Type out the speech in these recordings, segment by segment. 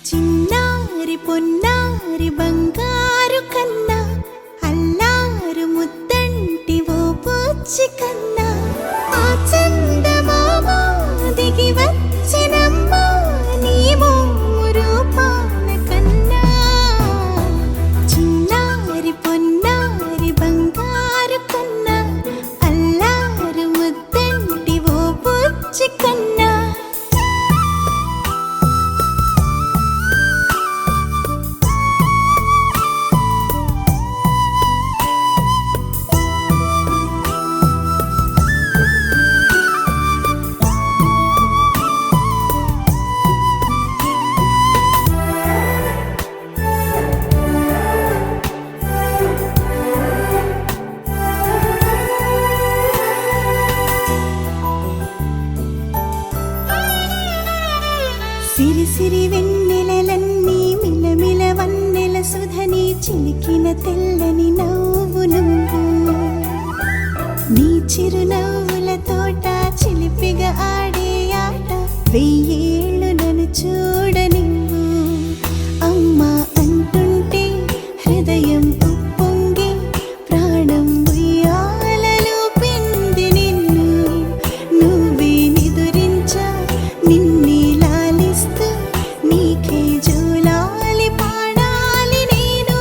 చిన్నారి పొన్నారి బంగారు కన్నా అల్లారు ముద్దంటి ఓ పూచి కన్నా ఆ చందమామ దిగి వచ్చినమ్మా నీ రూపాన కన్నా చిన్నారి పొన్నారి బంగారు కన్నా అల్లారు ముద్దంటి ఓ పూచి కన్నా సిరి సిరి వెన్నెలలన్నీ మిలమిల వన్నెల సుధని చిలికిన తెల్లని నవ్వు నువ్వు నీ చిరునవ్వుల తోట చిలిపిగా ఆడే ఆట వెయ్యేళ్ళు నన్ను చూడ నువ్వు అమ్మా అంటుంటే హృదయం ఉప్పొంగి ప్రాణం ఉయ్యాలలో పిండి నిన్ను నువ్వే నిదురించా నిన్నే నీకే జూలాలి పాడాలి నేను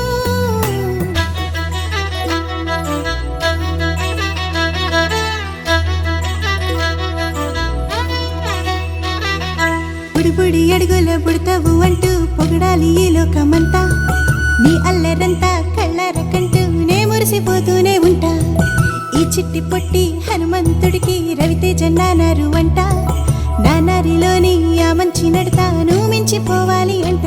బుడి బుడి అడుగుల బుడతావు అంటూ పొగడాలి ఈ లోకమంతా నీ అల్లరంతా కళ్ళరకంటూనే మురిసిపోతూనే ఉంటా ఈ చిట్టి పొట్టి హనుమంతుడికి రవితేజ నానారు అంట నానారిలోని ఆ మంచి నడతాను మించిపోవాలి అంట